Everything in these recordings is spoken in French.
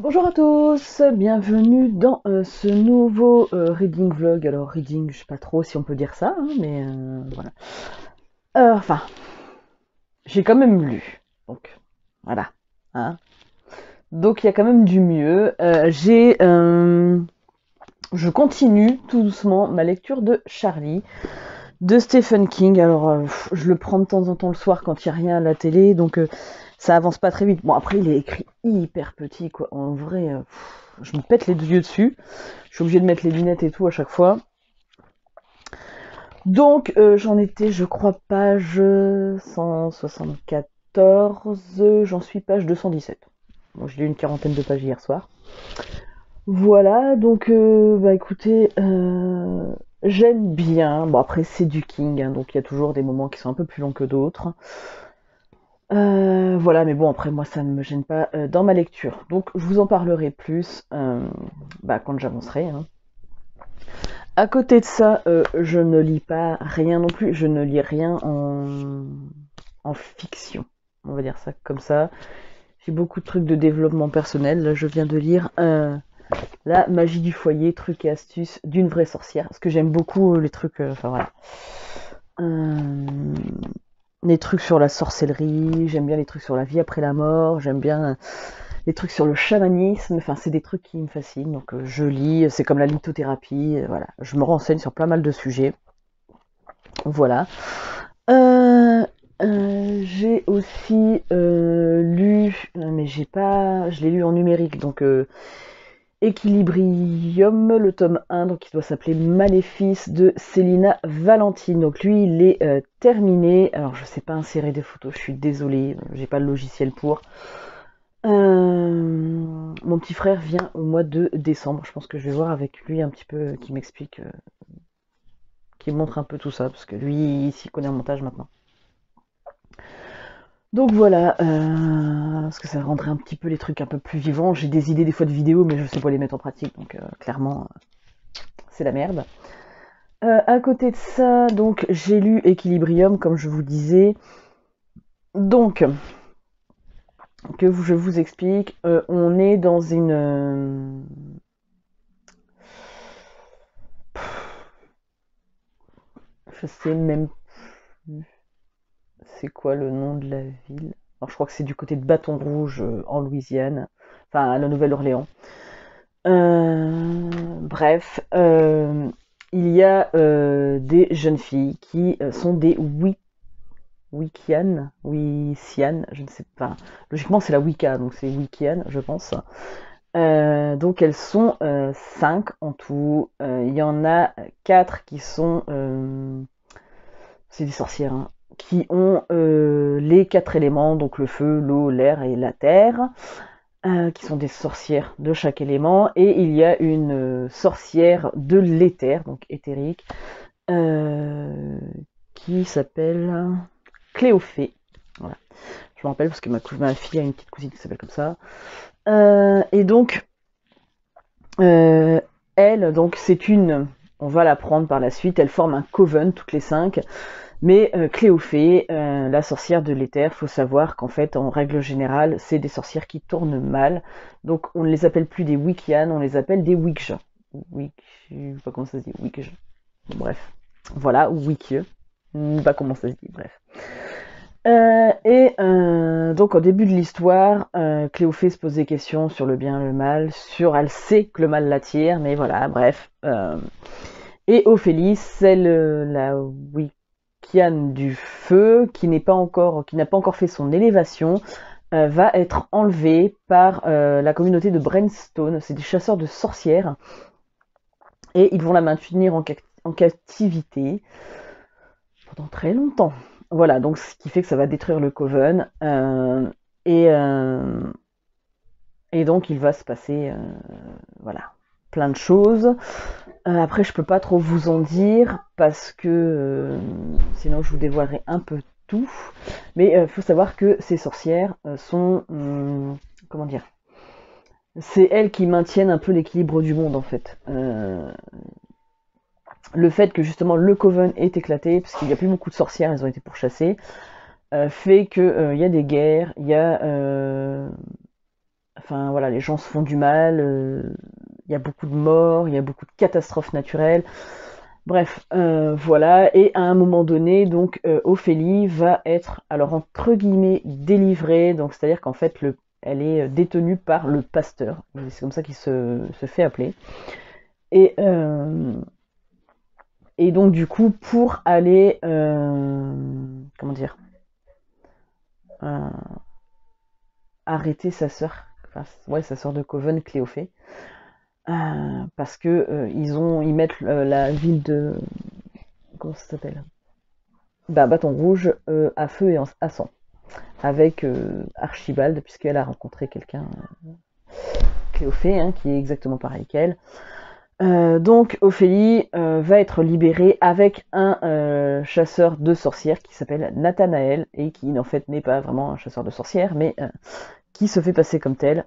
Bonjour à tous, bienvenue dans ce nouveau reading vlog. Alors reading, je sais pas trop si on peut dire ça, hein, mais voilà. Enfin, j'ai quand même lu, donc voilà. Hein. Donc il y a quand même du mieux. Je continue tout doucement ma lecture de Charlie, de Stephen King. Alors je le prends de temps en temps le soir quand il n'y a rien à la télé, donc ça avance pas très vite. Bon après il est écrit hyper petit quoi. En vrai, je me pète les yeux dessus. Je suis obligée de mettre les lunettes et tout à chaque fois. Donc j'en étais, je crois, page 174. J'en suis page 217. Bon, j'ai lu une quarantaine de pages hier soir. Voilà, donc bah écoutez, j'aime bien. Bon après c'est du King, hein, donc il y a toujours des moments qui sont un peu plus longs que d'autres. Voilà, mais bon après moi ça ne me gêne pas dans ma lecture. Donc je vous en parlerai plus bah, quand j'avancerai. Hein. À côté de ça, je ne lis pas rien non plus. Je ne lis rien en fiction. On va dire ça comme ça. J'ai beaucoup de trucs de développement personnel. Là, je viens de lire La magie du foyer, trucs et astuces d'une vraie sorcière. Parce que j'aime beaucoup les trucs. Enfin voilà. Les trucs sur la sorcellerie. J'aime bien les trucs sur la vie après la mort. J'aime bien les trucs sur le chamanisme. Enfin, c'est des trucs qui me fascinent. Donc, je lis. C'est comme la lithothérapie. Voilà. Je me renseigne sur pas mal de sujets. Voilà. J'ai aussi lu, mais j'ai pas, je l'ai lu en numérique, donc Equilibrium, le tome 1, donc qui doit s'appeler Maléfice de Célina Valentine. Donc lui, il est terminé. Alors je sais pas insérer des photos, je suis désolée, j'ai pas le logiciel pour. Mon petit frère vient au mois de décembre. Je pense que je vais voir avec lui un petit peu, qui m'explique, qui me montre un peu tout ça, parce que lui, il s'y connaît en montage maintenant. Donc voilà, parce que ça rendrait un petit peu les trucs un peu plus vivants. J'ai des idées des fois de vidéos, mais je sais pas les mettre en pratique, donc clairement, c'est la merde. À côté de ça, donc j'ai lu Equilibrium, comme je vous disais. Donc, que je vous explique, on est dans une... je sais même plus c'est quoi le nom de la ville. Alors je crois que c'est du côté de Bâton Rouge, en Louisiane, enfin à la Nouvelle-Orléans. Bref, il y a des jeunes filles qui sont des Wiccanes, je ne sais pas. Logiquement, c'est la Wicca, donc c'est Wiccan, je pense. Donc elles sont 5 en tout. Il y en a 4 qui sont... c'est des sorcières, hein, qui ont les 4 éléments, donc le feu, l'eau, l'air et la terre. Qui sont des sorcières de chaque élément, et il y a une sorcière de l'éther, donc éthérique, qui s'appelle Cléophée. Voilà. Je me rappelle parce que ma fille a une petite cousine qui s'appelle comme ça. Et donc, elle, donc c'est une, on va la prendre par la suite, elle forme un coven toutes les 5. Mais Cléophée, la sorcière de l'éther, faut savoir qu'en fait, en règle générale, c'est des sorcières qui tournent mal. Donc on ne les appelle plus des Wiccanes, on les appelle des Wicca. Je sais pas comment ça se dit, Wicca. Bref. Voilà, ou Wicca. Je sais pas comment ça se dit, bref. Donc au début de l'histoire, Cléophée se pose des questions sur le bien et le mal, elle sait que le mal l'attire, mais voilà, bref. Et Ophélie, c'est la Wiccan du feu, qui n'a pas encore fait son élévation, va être enlevée par la communauté de Brainstorm. C'est des chasseurs de sorcières, et ils vont la maintenir en captivité pendant très longtemps. Voilà, donc ce qui fait que ça va détruire le Coven, et donc il va se passer voilà, plein de choses. Après, je peux pas trop vous en dire parce que sinon je vous dévoilerai un peu tout. Mais il faut savoir que ces sorcières sont, comment dire, c'est elles qui maintiennent un peu l'équilibre du monde en fait. Le fait que justement le Coven est éclaté, parce qu'il n'y a plus beaucoup de sorcières, elles ont été pourchassées, fait que il y a des guerres, il y a enfin voilà, les gens se font du mal, il y a beaucoup de morts, il y a beaucoup de catastrophes naturelles. Bref, voilà, et à un moment donné, donc Ophélie va être, alors entre guillemets, délivrée, donc c'est-à-dire qu'en fait, elle est détenue par le pasteur, c'est comme ça qu'il se fait appeler. Et, et donc du coup, pour aller, comment dire, euh, arrêter sa sœur, enfin, ouais, sa sœur de Coven, Cléophée, parce que ils mettent la ville de, comment ça s'appelle, Bâton Rouge à feu et à sang, avec Archibald, puisqu'elle a rencontré quelqu'un, Cléophée, hein, qui est exactement pareil qu'elle. Donc Ophélie va être libérée avec un chasseur de sorcières qui s'appelle Nathanaël, et qui en fait n'est pas vraiment un chasseur de sorcières, mais qui se fait passer comme tel.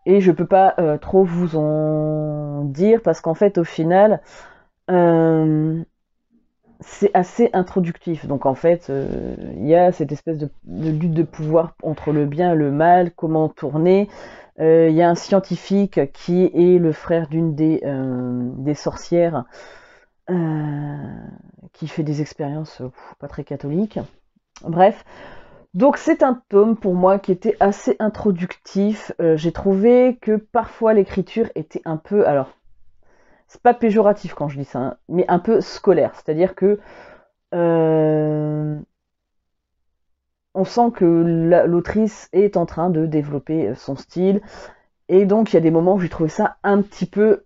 Et je peux pas trop vous en dire, parce qu'en fait au final c'est assez introductif. Donc en fait, il y a cette espèce de lutte de pouvoir entre le bien et le mal, comment tourner. Il y a un scientifique qui est le frère d'une des sorcières, qui fait des expériences pas très catholiques. Bref, donc c'est un tome pour moi qui était assez introductif. J'ai trouvé que parfois l'écriture était un peu, alors c'est pas péjoratif quand je dis ça, hein, mais un peu scolaire. C'est-à-dire que on sent que l'autrice est en train de développer son style, et donc il y a des moments où j'ai trouvé ça un petit peu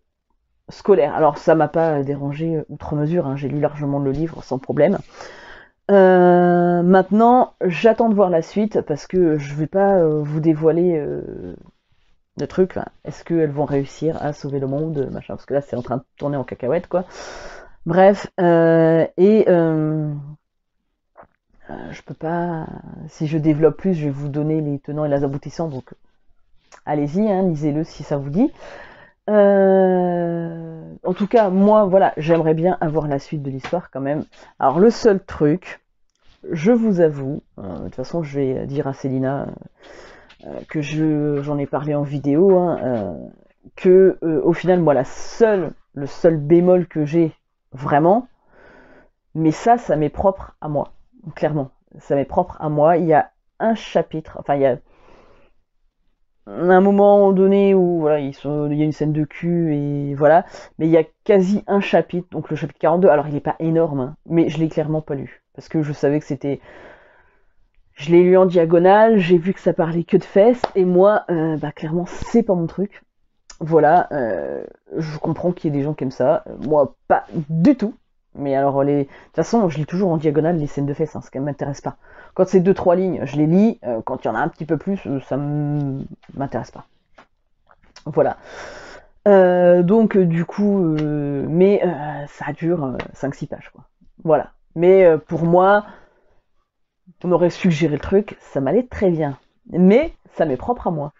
scolaire. Alors ça m'a pas dérangé outre mesure, hein, j'ai lu largement le livre sans problème. Maintenant, j'attends de voir la suite, parce que je vais pas vous dévoiler le truc. Est-ce qu'elles vont réussir à sauver le monde, machin, parce que là c'est en train de tourner en cacahuète, quoi. Bref, je peux pas. Si je développe plus, je vais vous donner les tenants et les aboutissants, donc allez-y, hein, lisez-le si ça vous dit. En tout cas, moi, voilà, j'aimerais bien avoir la suite de l'histoire quand même. Alors, le seul truc, je vous avoue, de toute façon, je vais dire à Célina que j'en ai parlé en vidéo, hein, que au final, moi, le seul bémol que j'ai vraiment, mais ça m'est propre à moi, clairement. Ça m'est propre à moi. Il y a un chapitre, enfin, il y a un moment donné où voilà, il y a une scène de cul, et voilà, mais il y a quasi un chapitre, donc le chapitre 42, alors il est pas énorme, hein, mais je l'ai clairement pas lu, parce que je savais que c'était... Je l'ai lu en diagonale, j'ai vu que ça parlait que de fesses, et moi, clairement, c'est pas mon truc. Voilà, je comprends qu'il y ait des gens qui aiment ça, moi, pas du tout. Mais alors, de toute façon, je lis toujours en diagonale les scènes de fesses, hein, ce qui m'intéresse pas. Quand c'est 2-3 lignes, je les lis. Quand il y en a un petit peu plus, ça m'intéresse pas. Voilà. Donc, du coup, mais ça dure 5-6 pages, quoi. Voilà. Mais pour moi, on m'aurait suggéré le truc, ça m'allait très bien. Mais ça m'est propre à moi.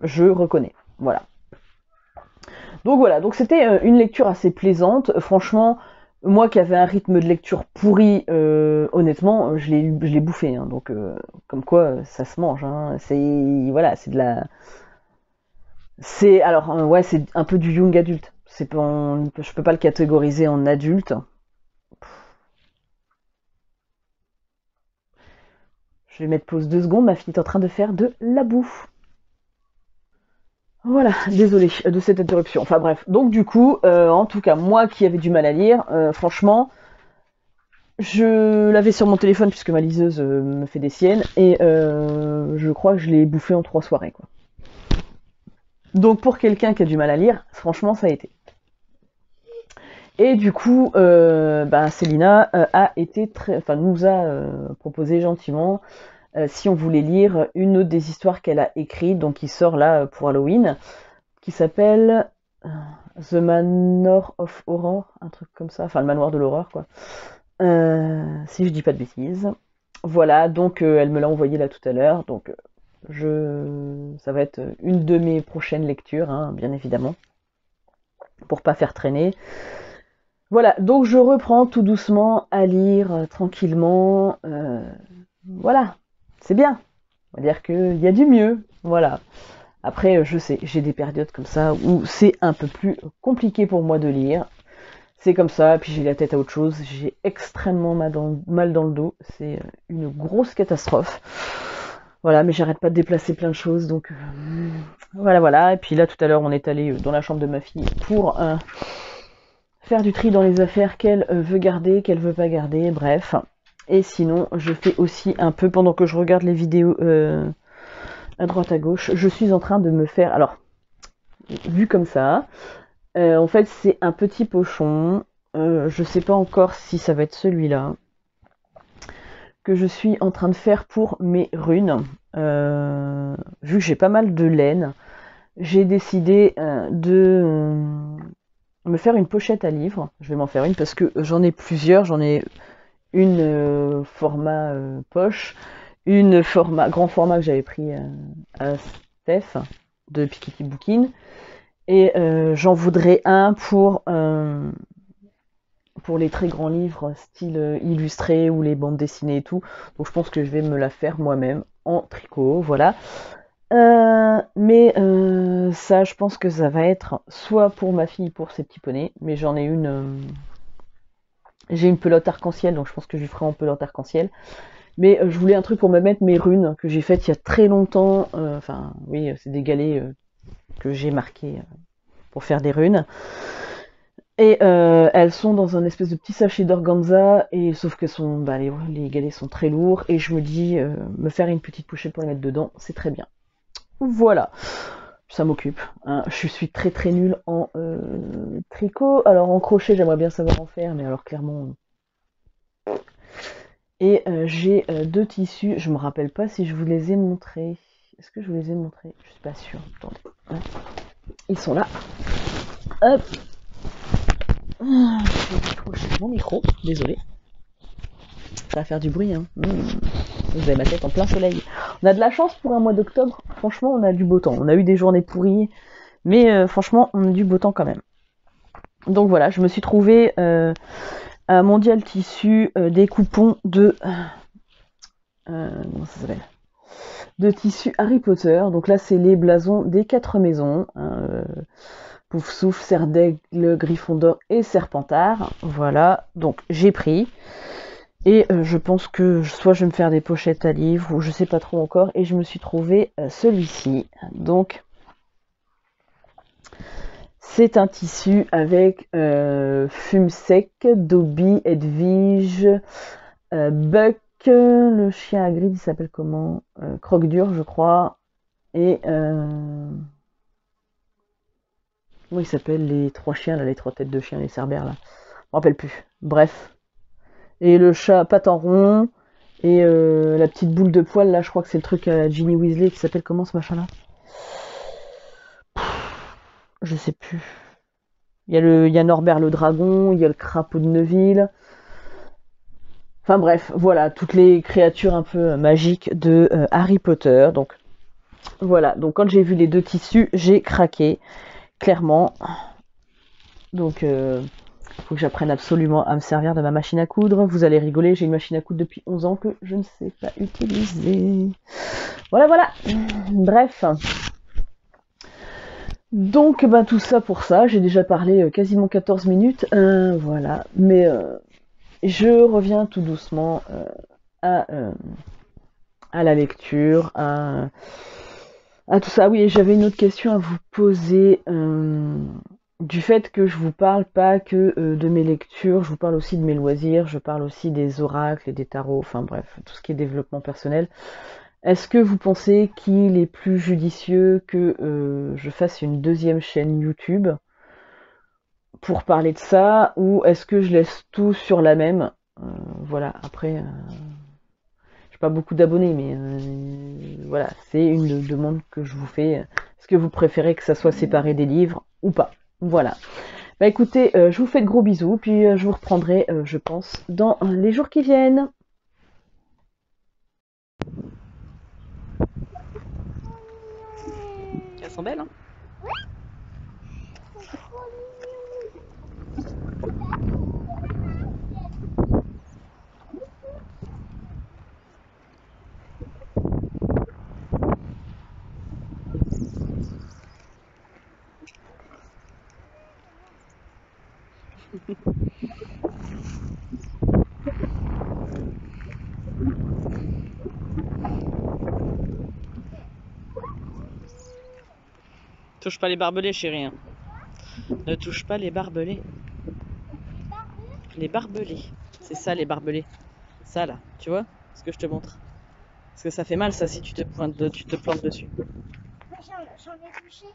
Je reconnais. Voilà. Donc voilà, donc c'était une lecture assez plaisante. Franchement, moi qui avais un rythme de lecture pourri, honnêtement, je l'ai bouffé. Hein, donc comme quoi, ça se mange. Hein, c'est voilà, c'est de la, c'est alors ouais, c'est un peu du young adulte. C'est pas, je peux pas le catégoriser en adulte. Je vais mettre pause 2 secondes. Ma fille est en train de faire de la bouffe. Voilà, désolé de cette interruption. Enfin bref, donc du coup, en tout cas, moi qui avais du mal à lire, franchement, je l'avais sur mon téléphone puisque ma liseuse me fait des siennes, et je crois que je l'ai bouffé en 3 soirées, quoi. Donc pour quelqu'un qui a du mal à lire, franchement, ça a été. Et du coup, Célina nous a proposé gentiment si on voulait lire une autre des histoires qu'elle a écrites, donc qui sort là pour Halloween, qui s'appelle The Manor of Horror, un truc comme ça, enfin le manoir de l'horreur, quoi. Si je dis pas de bêtises. Voilà, donc elle me l'a envoyé là tout à l'heure, donc ça va être une de mes prochaines lectures, hein, bien évidemment, pour pas faire traîner. Voilà, donc je reprends tout doucement à lire tranquillement. Voilà, c'est bien. On va dire qu'il y a du mieux, voilà. Après, je sais, j'ai des périodes comme ça où c'est un peu plus compliqué pour moi de lire. C'est comme ça, puis j'ai la tête à autre chose. J'ai extrêmement mal dans le dos. C'est une grosse catastrophe. Voilà, mais j'arrête pas de déplacer plein de choses, donc voilà, voilà. Et puis là, tout à l'heure, on est allé dans la chambre de ma fille pour faire du tri dans les affaires qu'elle veut garder, qu'elle veut pas garder, bref. Et sinon, je fais aussi un peu, pendant que je regarde les vidéos à droite à gauche, je suis en train de me faire, alors, vu comme ça, en fait, c'est un petit pochon, je sais pas encore si ça va être celui-là, que je suis en train de faire pour mes runes. Vu que j'ai pas mal de laine, j'ai décidé de me faire une pochette à livres. Je vais m'en faire une parce que j'en ai plusieurs. J'en ai une format poche, une format grand format que j'avais pris à Steph de Piketty Bookin, et j'en voudrais un pour les très grands livres style illustré ou les bandes dessinées et tout. Donc je pense que je vais me la faire moi-même en tricot, voilà. Mais ça, je pense que ça va être soit pour ma fille pour ses petits poneys, mais j'en ai une. J'ai une pelote arc-en-ciel, donc je pense que je lui ferai en pelote arc-en-ciel. Mais je voulais un truc pour me mettre mes runes que j'ai faites il y a très longtemps. Enfin, oui, c'est des galets que j'ai marqués pour faire des runes. Et elles sont dans un espèce de petit sachet d'organza, et sauf que les galets sont très lourds, et je me dis me faire une petite pochette pour les mettre dedans, c'est très bien. Voilà, ça m'occupe. Hein. Je suis très très nulle en tricot. Alors en crochet, j'aimerais bien savoir en faire, mais alors clairement. Et j'ai deux tissus, je me rappelle pas si je vous les ai montrés. Est-ce que je vous les ai montrés? Je suis pas sûre. Attendez. Hein. Ils sont là. Hop. Je vais décrocher mon micro, désolé. Ça va faire du bruit, hein. Vous avez ma tête en plein soleil. On a de la chance pour un mois d'octobre. Franchement, on a du beau temps. On a eu des journées pourries, mais franchement, on a du beau temps quand même. Donc voilà, je me suis trouvé à Mondial Tissu des coupons de comment ça s'appelle, de tissu Harry Potter. Donc là, c'est les blasons des 4 maisons. Poufsouffle, Serdaigle, Gryffondor et Serpentard. Voilà, donc j'ai pris. Et je pense que soit je vais me faire des pochettes à livres, ou je sais pas trop encore. Et je me suis trouvé celui-ci. Donc, c'est un tissu avec Fume Sec, Dobby, Edwige, Buck, le chien à grille, il s'appelle comment, Croque-Dur, je crois. Et comment ils s'appellent les 3 chiens, là, les 3 têtes de chiens, les cerbères, là. Je me rappelle plus. Bref. Et le chat patte en rond. Et la petite boule de poil, là, je crois que c'est le truc à Ginny Weasley qui s'appelle comment ce machin-là? Je sais plus. Il y a Norbert le dragon, il y a le crapaud de Neville. Enfin bref, voilà, toutes les créatures un peu magiques de Harry Potter. Donc voilà, donc quand j'ai vu les deux tissus, j'ai craqué, clairement. Donc faut que j'apprenne absolument à me servir de ma machine à coudre. Vous allez rigoler, j'ai une machine à coudre depuis 11 ans que je ne sais pas utiliser. Voilà, voilà. Bref. Donc tout ça pour ça, j'ai déjà parlé quasiment 14 minutes. Voilà, mais je reviens tout doucement à la lecture, à tout ça. Oui, j'avais une autre question à vous poser. Du fait que je vous parle pas que de mes lectures, je vous parle aussi de mes loisirs, je parle aussi des oracles et des tarots, enfin bref, tout ce qui est développement personnel. Est-ce que vous pensez qu'il est plus judicieux que je fasse une deuxième chaîne YouTube pour parler de ça, ou est-ce que je laisse tout sur la même? Voilà, après, j'ai pas beaucoup d'abonnés, mais voilà, c'est une demande que je vous fais. Est-ce que vous préférez que ça soit séparé des livres ou pas? Voilà. Bah écoutez, je vous fais de gros bisous, puis je vous reprendrai, je pense, dans les jours qui viennent. Elles sont belles, hein? Touche pas les barbelés, chérie. Hein. Ne touche pas les barbelés. Les barbelés. C'est ça, les barbelés. Ça, là. Tu vois ce que je te montre? Parce que ça fait mal, ça, si tu te plantes dessus. J'en ai touché.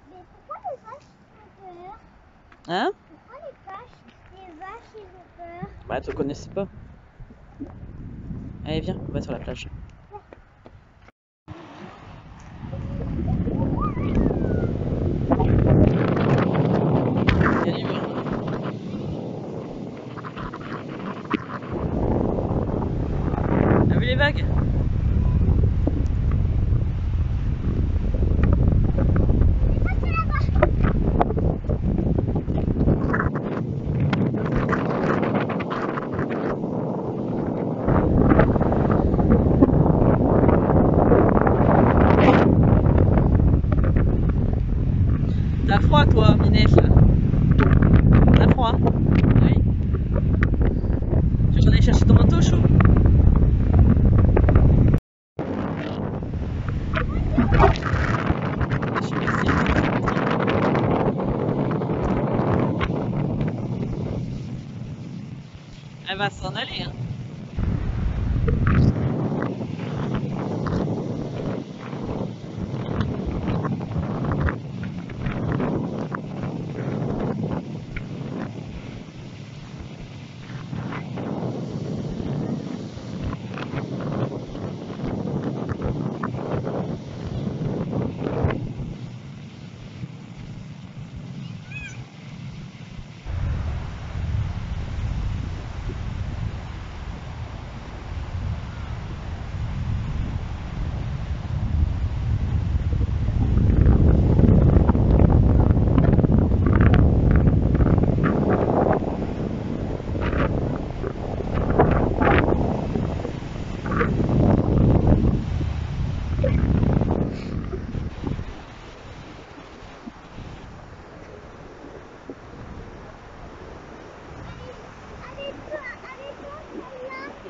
Mais pourquoi les vaches ont peur? Hein? Pourquoi les vaches ils ont peur? Bah, tu connaissais pas. Allez, viens, on va sur la plage. Il y a du vent. T'as vu les vagues? T'as froid, toi, Minette, là? T'as froid? Oui. Tu veux que j'en aille chercher ton manteau chaud? Merci. Elle va s'en aller, hein.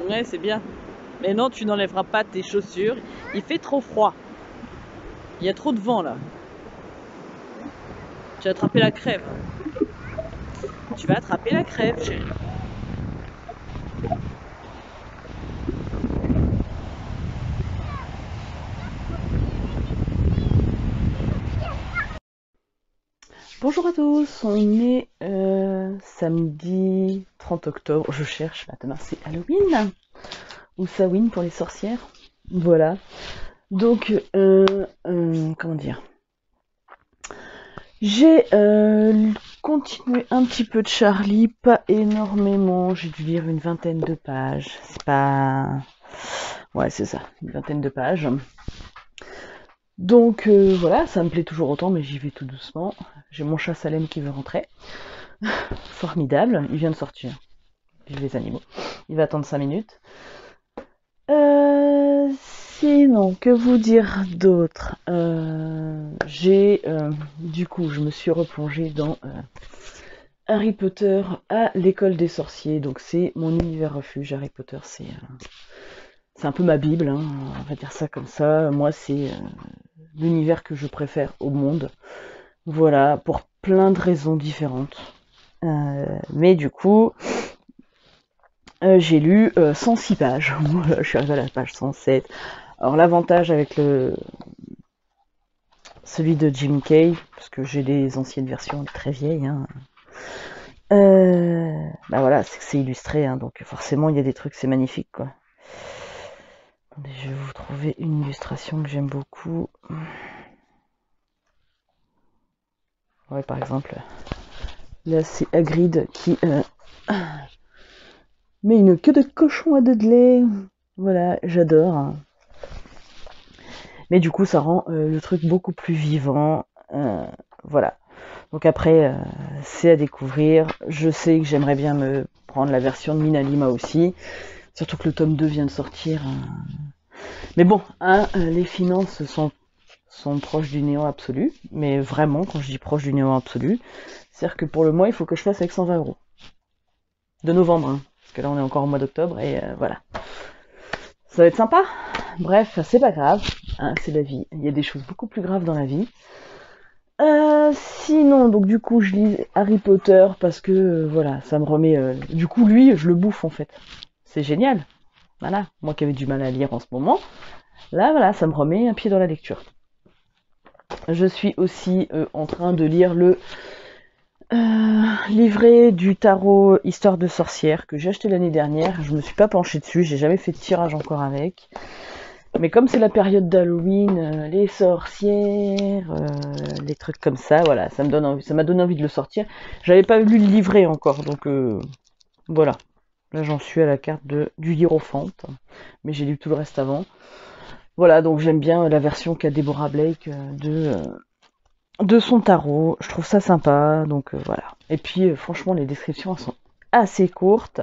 Ouais, c'est bien. Mais non, tu n'enlèveras pas tes chaussures. Il fait trop froid. Il y a trop de vent là. Tu vas attraper la crève. Tu vas attraper la crève, chérie. Bonjour à tous, on est samedi 30 octobre. Je cherche, là, demain c'est Halloween ou Samhain pour les sorcières. Voilà. Donc, comment dire, j'ai continué un petit peu de Charlie, pas énormément. J'ai dû lire une vingtaine de pages. C'est pas... Ouais, c'est ça, une vingtaine de pages. Donc voilà, ça me plaît toujours autant, mais j'y vais tout doucement. J'ai mon chat Salem qui veut rentrer. Formidable, il vient de sortir. Vive les animaux. Il va attendre 5 minutes. Sinon, que vous dire d'autre? Du coup, je me suis replongée dans Harry Potter à l'école des sorciers. Donc c'est mon univers refuge. Harry Potter, c'est un peu ma bible, hein, on va dire ça comme ça. Moi, c'est l'univers que je préfère au monde. Voilà, pour plein de raisons différentes. Mais du coup, j'ai lu 106 pages. Voilà, je suis arrivée à la page 107. Alors l'avantage avec celui de Jim Kay, parce que j'ai des anciennes versions très vieilles, hein, bah voilà, c'est que c'est illustré, hein, donc forcément il y a des trucs, c'est magnifique, quoi. Attendez, je vais vous trouver une illustration que j'aime beaucoup. Ouais, par exemple, là c'est Hagrid qui met une queue de cochon à Dudley. Voilà, j'adore. Hein. Mais du coup, ça rend le truc beaucoup plus vivant. Voilà. Donc après, c'est à découvrir. Je sais que j'aimerais bien me prendre la version de Mina Lima aussi. Surtout que le tome 2 vient de sortir. Mais bon, hein, les finances sont sont proches du néant absolu. Mais vraiment, quand je dis proche du néant absolu, c'est-à-dire que pour le mois, il faut que je fasse avec 120 euros. De novembre, hein, parce que là, on est encore au mois d'octobre, et voilà. Ça va être sympa. Bref, c'est pas grave, hein, c'est la vie. Il y a des choses beaucoup plus graves dans la vie. Sinon, donc du coup, je lis Harry Potter parce que voilà, ça me remet. Du coup, lui, je le bouffe en fait. C'est génial. Voilà, moi qui avais du mal à lire en ce moment, là, voilà, ça me remet un pied dans la lecture. Je suis aussi en train de lire le livret du tarot Histoire de sorcière que j'ai acheté l'année dernière. Je me suis pas penchée dessus, j'ai jamais fait de tirage encore avec. Mais comme c'est la période d'Halloween, les sorcières, les trucs comme ça, voilà, ça m'a donné envie de le sortir. J'avais pas lu le livret encore, donc voilà. Là, j'en suis à la carte du hiérophante, mais j'ai lu tout le reste avant. Voilà, donc j'aime bien la version qu'a Deborah Blake de son tarot. Je trouve ça sympa, donc voilà. Et puis, franchement, les descriptions elles sont assez courtes.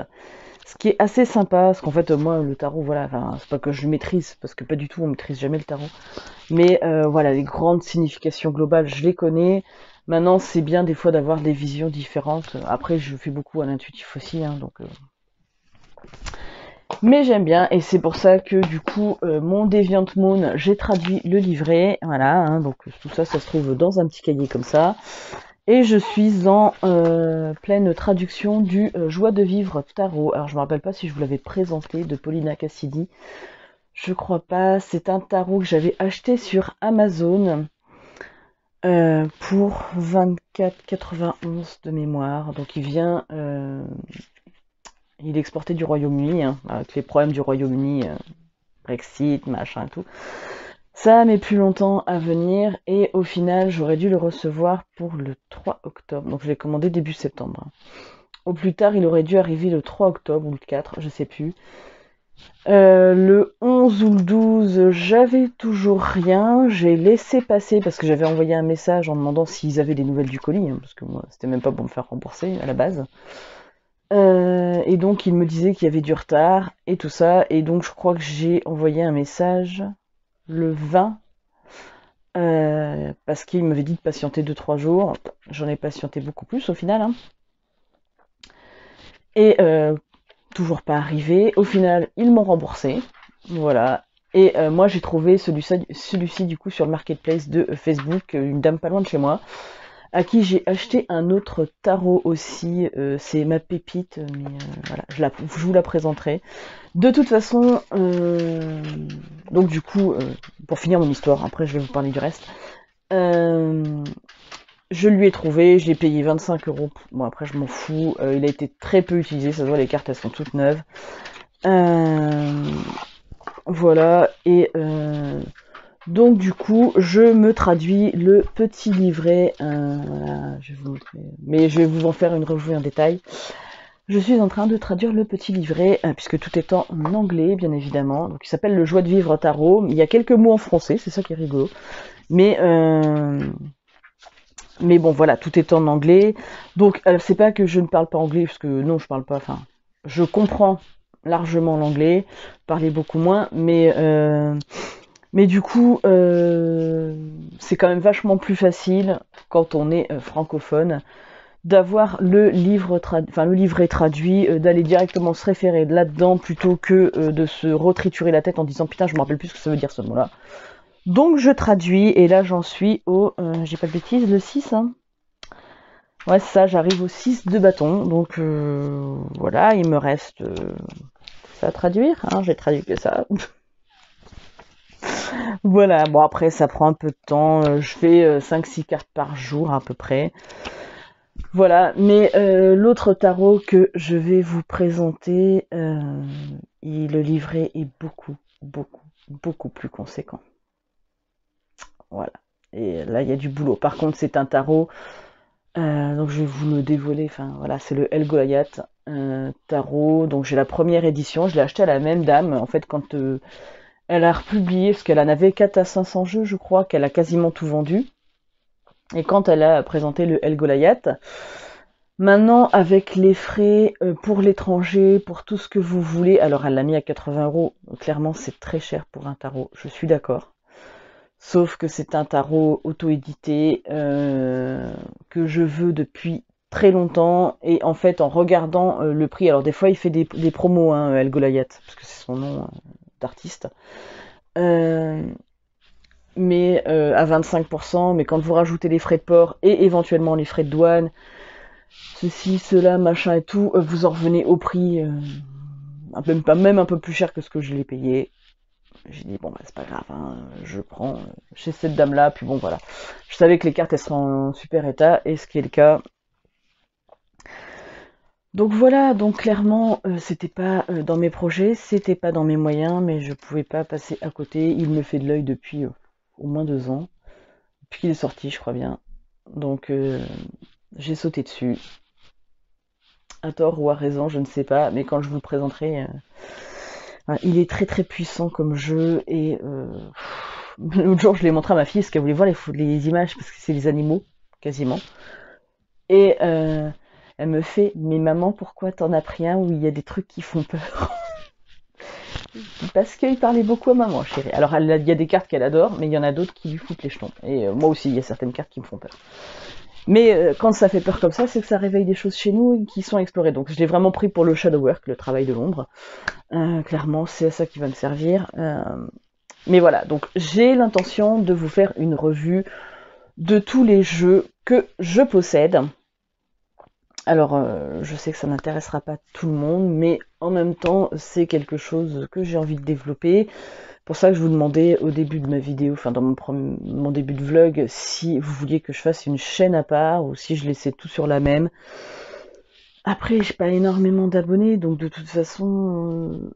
Ce qui est assez sympa, parce qu'en fait, moi, le tarot, voilà, enfin, c'est pas que je le maîtrise, parce que pas du tout, on maîtrise jamais le tarot. Mais voilà, les grandes significations globales, je les connais. Maintenant, c'est bien des fois d'avoir des visions différentes. Après, je fais beaucoup à l'intuitif aussi, hein, donc. Mais j'aime bien, et c'est pour ça que du coup, mon Deviant Moon, j'ai traduit le livret, voilà, hein, donc tout ça, ça se trouve dans un petit cahier comme ça. Et je suis en pleine traduction du Joie de vivre tarot. Alors je me rappelle pas si je vous l'avais présenté, de Paulina Cassidy. Je crois pas. C'est un tarot que j'avais acheté sur Amazon pour 24,91 de mémoire. Donc il vient, il est exporté du Royaume-Uni, hein, avec les problèmes du Royaume-Uni, Brexit, machin et tout. Ça met plus longtemps à venir et au final j'aurais dû le recevoir pour le 3 octobre. Donc je l'ai commandé début septembre. Au plus tard il aurait dû arriver le 3 octobre ou le 4, je sais plus. Le 11 ou le 12 j'avais toujours rien. J'ai laissé passer parce que j'avais envoyé un message en demandant s'ils avaient des nouvelles du colis. Hein, parce que moi c'était même pas pour me faire rembourser à la base. Et donc il me disait qu'il y avait du retard et tout ça. Et donc je crois que j'ai envoyé un message le 20, parce qu'il m'avait dit de patienter 2-3 jours. J'en ai patienté beaucoup plus au final. Hein. Et toujours pas arrivé. Au final, ils m'ont remboursé. Voilà. Et moi, j'ai trouvé celui-ci du coup sur le marketplace de Facebook, une dame pas loin de chez moi, à qui j'ai acheté un autre tarot aussi. C'est ma pépite, mais voilà, je vous la présenterai. De toute façon, donc du coup, pour finir mon histoire, après je vais vous parler du reste, je lui ai trouvé, j'ai payé 25 euros, bon après je m'en fous, il a été très peu utilisé, ça se voit, les cartes elles sont toutes neuves. Voilà, et donc du coup, je me traduis le petit livret, voilà, je vais vous montrer, mais je vais vous en faire une revue en détail. Je suis en train de traduire le petit livret, puisque tout est en anglais, bien évidemment. Donc, il s'appelle Le Joie de vivre tarot. Il y a quelques mots en français, c'est ça qui est rigolo. Mais bon, voilà, tout est en anglais. Donc, c'est pas que je ne parle pas anglais, parce que non, je parle pas. Enfin, je comprends largement l'anglais, parler beaucoup moins, mais du coup, c'est quand même vachement plus facile quand on est francophone d'avoir le livret traduit, d'aller directement se référer là-dedans plutôt que de se retriturer la tête en disant putain je me rappelle plus ce que ça veut dire ce mot-là. Donc je traduis et là j'en suis au, j'ai pas de bêtises, le 6 hein. Ouais c'est ça, j'arrive au 6 de bâton, donc voilà, il me reste ça à traduire, hein, j'ai traduit que ça. Voilà, bon après ça prend un peu de temps, je fais 5-6 cartes par jour à peu près. Voilà, mais l'autre tarot que je vais vous présenter, le livret est beaucoup, beaucoup, beaucoup plus conséquent. Voilà, et là il y a du boulot. Par contre, c'est un tarot, donc je vais vous le dévoiler, enfin voilà, c'est le El Goliath tarot. Donc j'ai la première édition, je l'ai acheté à la même dame, en fait, quand elle a republié, parce qu'elle en avait 4 à 500 jeux, je crois, qu'elle a quasiment tout vendu. Et quand elle a présenté le El Goliath, maintenant, avec les frais pour l'étranger, pour tout ce que vous voulez, alors elle l'a mis à 80 euros, clairement c'est très cher pour un tarot, je suis d'accord. Sauf que c'est un tarot auto-édité que je veux depuis très longtemps. Et en fait, en regardant le prix, alors des fois il fait des promos, hein, El Goliath, parce que c'est son nom d'artiste. Euh, mais à 25%, mais quand vous rajoutez les frais de port et éventuellement les frais de douane, ceci, cela, machin et tout, vous en revenez au prix, même un peu plus cher que ce que je l'ai payé. J'ai dit, bon, bah, c'est pas grave, hein, je prends chez cette dame-là, puis bon, voilà. Je savais que les cartes, elles seront en super état, et ce qui est le cas. Donc voilà, donc clairement, c'était pas dans mes projets, c'était pas dans mes moyens, mais je pouvais pas passer à côté. Il me fait de l'œil depuis au moins 2 ans, depuis qu'il est sorti, je crois bien. Donc j'ai sauté dessus, à tort ou à raison, je ne sais pas, mais quand je vous le présenterai, il est très très puissant comme jeu, et l'autre jour je l'ai montré à ma fille parce qu'elle voulait voir les images, parce que c'est les animaux, quasiment. Et elle me fait, mais maman, pourquoi t'en as pris un où il y a des trucs qui font peur? Parce qu'il parlait beaucoup à maman, chérie. Alors il y a des cartes qu'elle adore, mais il y en a d'autres qui lui foutent les jetons. Et moi aussi, il y a certaines cartes qui me font peur. Mais quand ça fait peur comme ça, c'est que ça réveille des choses chez nous qui sont explorées. Donc je l'ai vraiment pris pour le shadow work, le travail de l'ombre. Clairement, c'est à ça qui va me servir. Mais voilà, donc j'ai l'intention de vous faire une revue de tous les jeux que je possède. Alors, je sais que ça n'intéressera pas tout le monde, mais en même temps, c'est quelque chose que j'ai envie de développer. Pour ça que je vous demandais au début de ma vidéo, enfin dans mon début de vlog, si vous vouliez que je fasse une chaîne à part ou si je laissais tout sur la même. Après, j'ai pas énormément d'abonnés, donc de toute façon,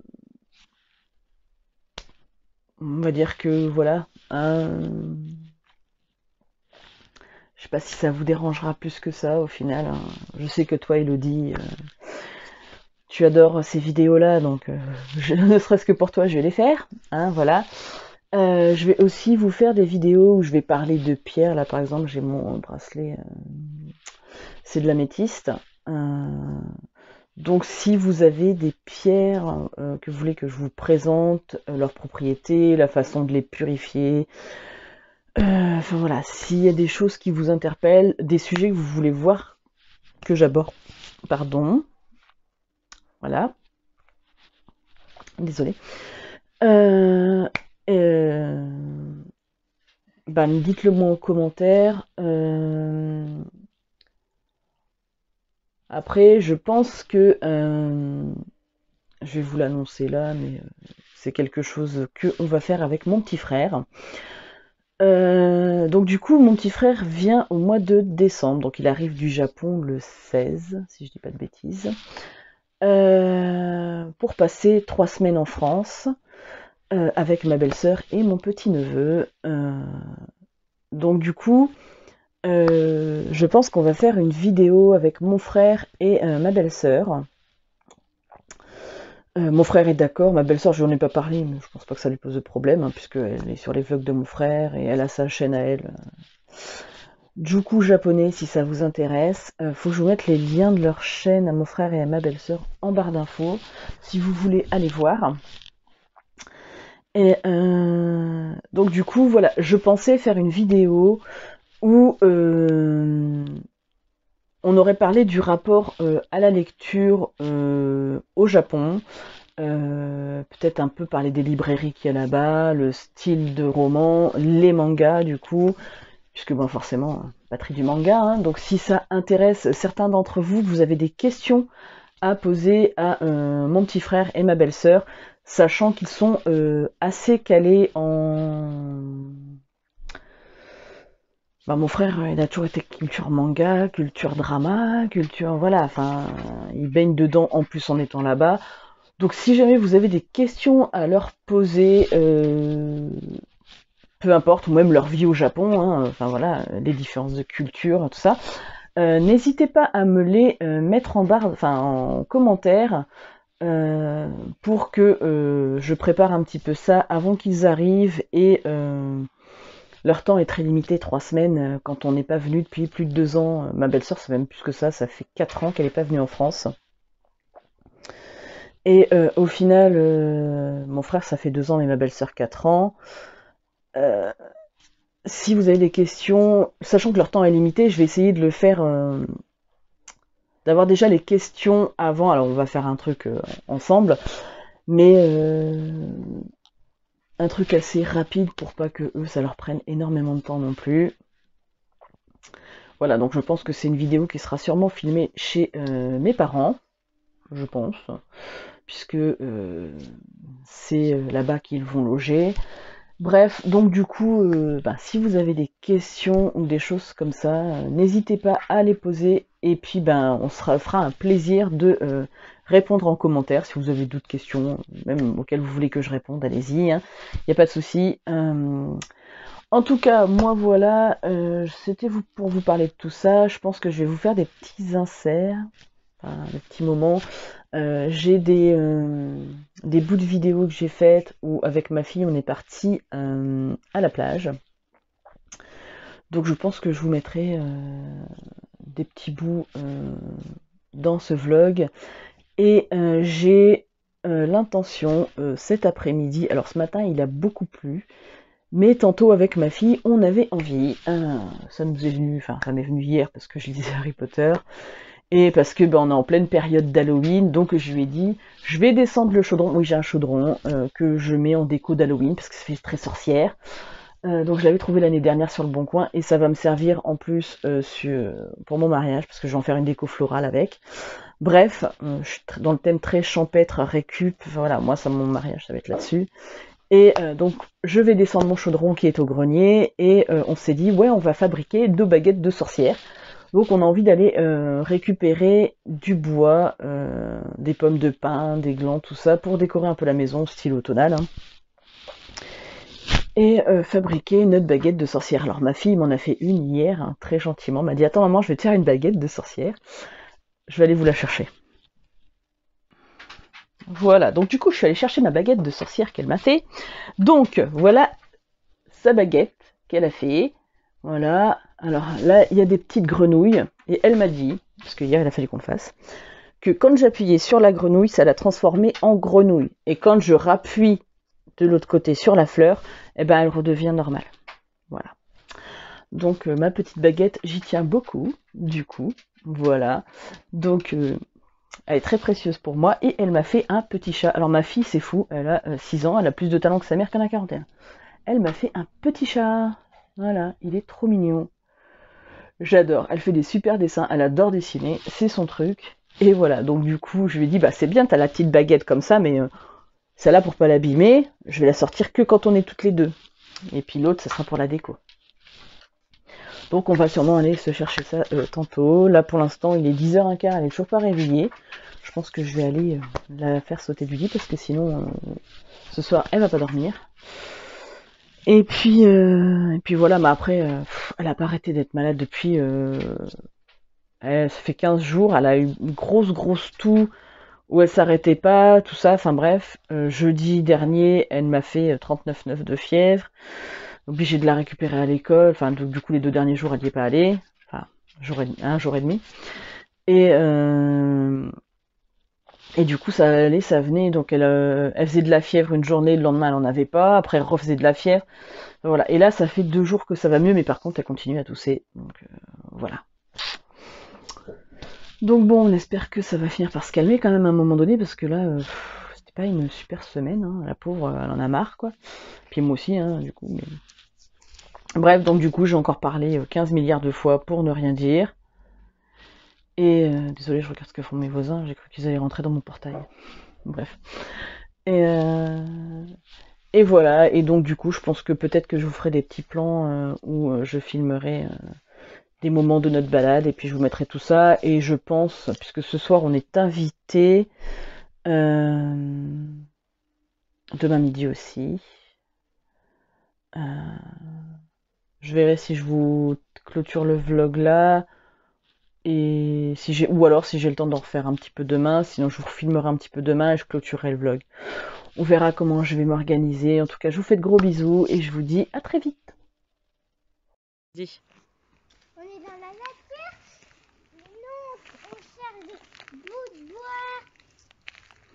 on va dire que voilà. Je sais pas si ça vous dérangera plus que ça au final. Hein. Je sais que toi, Elodie, tu adores ces vidéos-là, donc ne serait-ce que pour toi, je vais les faire. Hein, voilà. Je vais aussi vous faire des vidéos où je vais parler de pierres. Là, par exemple, j'ai mon bracelet, c'est de l'améthyste. Donc, si vous avez des pierres que vous voulez que je vous présente, leurs propriétés, la façon de les purifier, enfin voilà, s'il y a des choses qui vous interpellent, des sujets que vous voulez voir que j'aborde, pardon, voilà, désolée. Dites-le moi en commentaire. Après, je pense que je vais vous l'annoncer là, mais c'est quelque chose qu'on va faire avec mon petit frère. Donc du coup, mon petit frère vient au mois de décembre, donc il arrive du Japon le 16, si je dis pas de bêtises, pour passer 3 semaines en France avec ma belle-sœur et mon petit-neveu. Donc du coup, je pense qu'on va faire une vidéo avec mon frère et ma belle-sœur. Mon frère est d'accord, ma belle-sœur, je n'en ai pas parlé, mais je pense pas que ça lui pose de problème, hein, puisqu'elle est sur les vlogs de mon frère et elle a sa chaîne à elle. Juku japonais, si ça vous intéresse. Faut que je vous mette les liens de leur chaîne à mon frère et à ma belle-sœur en barre d'infos, si vous voulez aller voir. Et donc du coup, voilà, je pensais faire une vidéo où on aurait parlé du rapport à la lecture au Japon, peut-être un peu parler des librairies qu'il y a là-bas, le style de roman, les mangas du coup, puisque bon forcément, patrie du manga, hein, donc si ça intéresse certains d'entre vous, que vous avez des questions à poser à mon petit frère et ma belle-sœur, sachant qu'ils sont assez calés en... mon frère, il a toujours été culture manga, culture drama, culture... Voilà, enfin, il baigne dedans en plus en étant là-bas. Donc si jamais vous avez des questions à leur poser, peu importe, ou même leur vie au Japon, hein, enfin voilà, les différences de culture, tout ça, n'hésitez pas à me les mettre en barre, enfin en commentaire, pour que je prépare un petit peu ça avant qu'ils arrivent, et leur temps est très limité, 3 semaines, quand on n'est pas venu depuis plus de 2 ans. Ma belle-sœur, c'est même plus que ça fait 4 ans qu'elle n'est pas venue en France. Et au final, mon frère, ça fait 2 ans, et ma belle-sœur 4 ans. si vous avez des questions, sachant que leur temps est limité, je vais essayer de le faire, d'avoir déjà les questions avant. Alors on va faire un truc ensemble, mais un truc assez rapide pour pas que eux ça leur prenne énormément de temps non plus. Voilà, donc je pense que c'est une vidéo qui sera sûrement filmée chez mes parents, je pense, puisque c'est là-bas qu'ils vont loger. Bref, donc du coup, si vous avez des questions ou des choses comme ça, n'hésitez pas à les poser, et puis on fera un plaisir de répondre en commentaire. Si vous avez d'autres questions, même auxquelles vous voulez que je réponde, allez-y, il n'y a pas de souci. En tout cas, moi voilà, c'était pour vous parler de tout ça. Je pense que je vais vous faire des petits inserts, des petits moments. J'ai des bouts de vidéos que j'ai faites où avec ma fille on est parti à la plage. Donc je pense que je vous mettrai des petits bouts dans ce vlog. Et j'ai l'intention cet après-midi, alors ce matin il a beaucoup plu, mais tantôt avec ma fille on avait envie, ça nous est venu, enfin ça m'est venu hier parce que je lisais Harry Potter, et parce que on est en pleine période d'Halloween, donc je lui ai dit, je vais descendre le chaudron, oui j'ai un chaudron que je mets en déco d'Halloween, parce que ça fait très sorcière, donc je l'avais trouvé l'année dernière sur le Bon Coin, et ça va me servir en plus pour mon mariage, parce que je vais en faire une déco florale avec. Bref, je suis dans le thème très champêtre, récup, voilà, moi ça mon mariage ça va être là-dessus. Et donc je vais descendre mon chaudron qui est au grenier, et on s'est dit, ouais on va fabriquer 2 baguettes de sorcière. Donc on a envie d'aller récupérer du bois, des pommes de pin, des glands, tout ça, pour décorer un peu la maison, style automnal. Et fabriquer notre baguette de sorcière. Alors ma fille m'en a fait une hier, très gentiment, m'a dit, attends maman, je vais te faire une baguette de sorcière. Je vais aller vous la chercher. Voilà, donc du coup je suis allée chercher ma baguette de sorcière qu'elle m'a fait. Donc voilà sa baguette qu'elle a fait. Voilà, alors là il y a des petites grenouilles, et elle m'a dit, parce que hier il a fallu qu'on le fasse, que quand j'appuyais sur la grenouille, ça l'a transformée en grenouille. Et quand je rappuie de l'autre côté sur la fleur, elle redevient normale. Voilà. Donc ma petite baguette, j'y tiens beaucoup, du coup. Voilà. Donc elle est très précieuse pour moi, et elle m'a fait un petit chat. Alors ma fille, c'est fou, elle a 6 ans, elle a plus de talent que sa mère qu'elle en a 41. Elle m'a fait un petit chat. Voilà, il est trop mignon. J'adore, elle fait des super dessins, elle adore dessiner, c'est son truc. Et voilà, donc du coup, je lui ai dit, c'est bien, t'as la petite baguette comme ça, mais celle-là, pour pas l'abîmer, je vais la sortir que quand on est toutes les deux. Et puis l'autre, ça sera pour la déco. Donc on va sûrement aller se chercher ça tantôt. Là, pour l'instant, il est 10h15, elle est toujours pas réveillée. Je pense que je vais aller la faire sauter du lit, parce que sinon, ce soir, elle va pas dormir. Et puis voilà, mais après, elle a pas arrêté d'être malade depuis... ça fait 15 jours, elle a eu une grosse toux où elle s'arrêtait pas, tout ça, enfin bref. Jeudi dernier, elle m'a fait 39,9 de fièvre. Obligée de la récupérer à l'école, enfin du coup les 2 derniers jours, elle n'y est pas allée. Enfin, un jour et demi. Et du coup, ça allait, ça venait, donc elle faisait de la fièvre une journée, le lendemain elle en avait pas, après elle refaisait de la fièvre. Voilà. Et là, ça fait 2 jours que ça va mieux, mais par contre, elle continue à tousser. Donc voilà. Donc bon, on espère que ça va finir par se calmer quand même à un moment donné, parce que là, c'était pas une super semaine, hein. La pauvre, elle en a marre, quoi. Puis moi aussi, hein, du coup. Mais... Bref, donc du coup, j'ai encore parlé 15 milliards de fois pour ne rien dire. Et désolé, je regarde ce que font mes voisins, j'ai cru qu'ils allaient rentrer dans mon portail. Bref. Et, et voilà, et donc du coup, je pense que peut-être que je vous ferai des petits plans où je filmerai des moments de notre balade, et puis je vous mettrai tout ça. Et je pense, puisque ce soir on est invité, demain midi aussi, je verrai si je vous clôture le vlog là, et si j'ai, ou alors si j'ai le temps d'en refaire un petit peu demain, sinon je vous filmerai un petit peu demain et je clôturerai le vlog. On verra comment je vais m'organiser. En tout cas, je vous fais de gros bisous et je vous dis à très vite. Dis. On est dans la nature. Non, on cherche des bouts de bois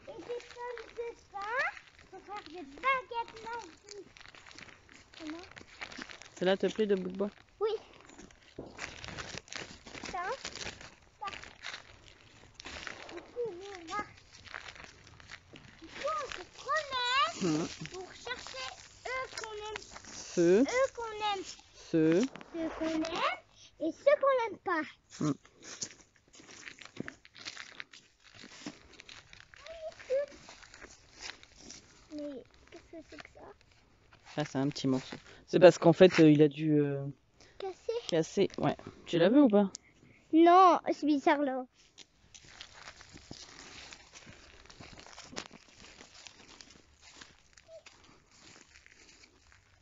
et des pommes de pin pour faire des baguettes magiques. Comment? Celle-là te plaît de bout de bois? Oui. Ça. Ça. Du coup, on va. Du coup, on se promène pour chercher eux qu'on aime. Ceux. Eux qu'on aime. Ceux. Ceux qu'on aime et ceux qu'on n'aime pas. Mais qu'est-ce que c'est que ça? Ah, c'est un petit morceau. C'est parce qu'en fait, il a dû Cassé? casser. Ouais. Tu l'as vu ou pas? Non, c'est bizarre là.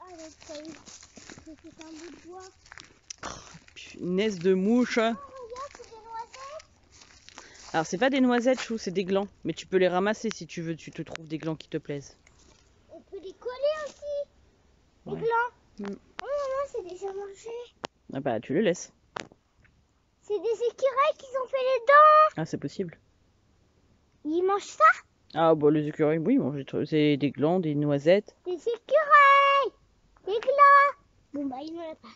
Ah, c'est un bout de bois. Punaise de mouche. Oh, regarde, c'est des noisettes. Alors, c'est pas des noisettes, chou, c'est des glands. Mais tu peux les ramasser si tu veux. Tu te trouves des glands qui te plaisent. On peut les coller aussi. Les Ouais. glands. Oh maman, c'est déjà mangé. Ah bah, tu le laisses. C'est des écureuils qui ont fait les dents. Ah, c'est possible. Ils mangent ça? Ah, bah, les écureuils, oui, c'est des glands, des noisettes. Des écureuils. Des glands. Bon bah, il n'en a pas.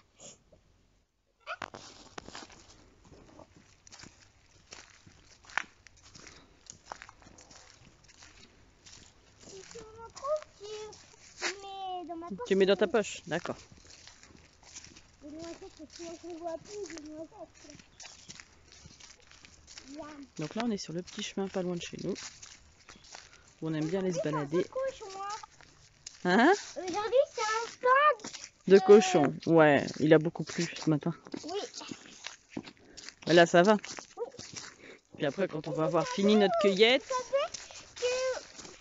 Si on en trouve, tu mets dans ma poche. Tu mets dans ta poche, d'accord. Des noisettes, parce que moi je ne vois plus des noisettes. Yam. Donc là, on est sur le petit chemin pas loin de chez nous. Où on aime bien aller se Aujourd'hui, balader. c'est un cochon, hein. Hein? Aujourd'hui, c'est un stand. De cochon. Ouais, il a beaucoup plu ce matin. Oui. Mais là, ça va. Puis après, quand on va avoir fini notre cueillette. Ça fait que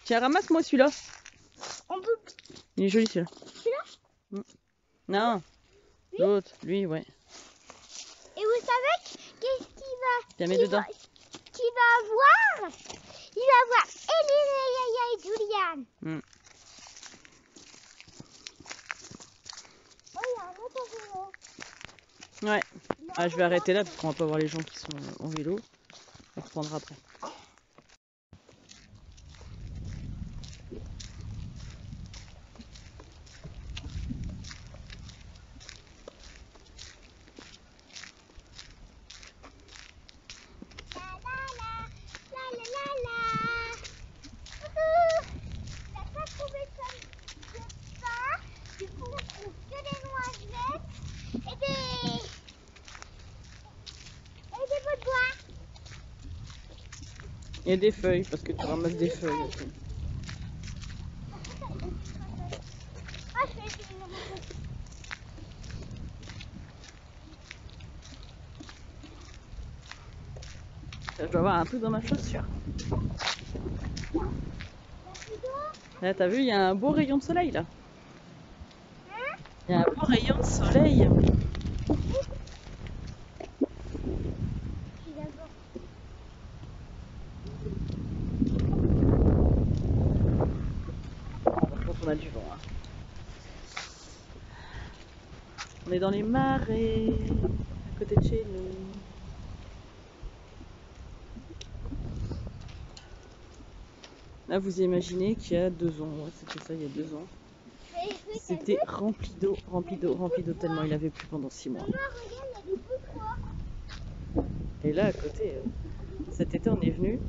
Tiens, ramasse-moi celui-là. on peut. Il est joli celui-là. Celui-là? Non. L'autre, lui, ouais. Et vous savez qu'est-ce Tiens, mets dedans. qu'il va avoir? Il va avoir Eline, Yaya et Juliane. Oh, il y a un autre vélo. Ouais. Ah, je vais arrêter là parce qu'on va pas voir les gens qui sont en vélo. On reprendra après. La la la. Il n'a pas trouvé comme de pain. Du coup, on trouve que des noisettes et des bouts de bois. Et des feuilles, parce que tu ramasses des feuilles aussi. Ah, je vais essayer de le ramasser. Je dois avoir un truc dans ma chaussure. Là, t'as vu, il y a un beau rayon de soleil là. Il y a un beau rayon de soleil. Par contre, on a du vent. Hein. On est dans les marais, à côté de chez nous. Là, vous imaginez qu'il y a 2 ans, ouais, c'était ça, il y a 2 ans. C'était rempli d'eau, tellement il avait plu pendant 6 mois. Maman, regarde, il y a des bouts de bois. Et là, à côté, cet été, on est venu.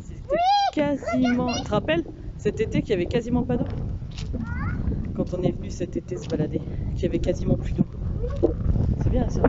C'était quasiment. Tu te rappelles? Cet été, qu'il y avait quasiment pas d'eau. Quand on est venu cet été se balader, qu'il y avait quasiment plus d'eau. C'est bien ça.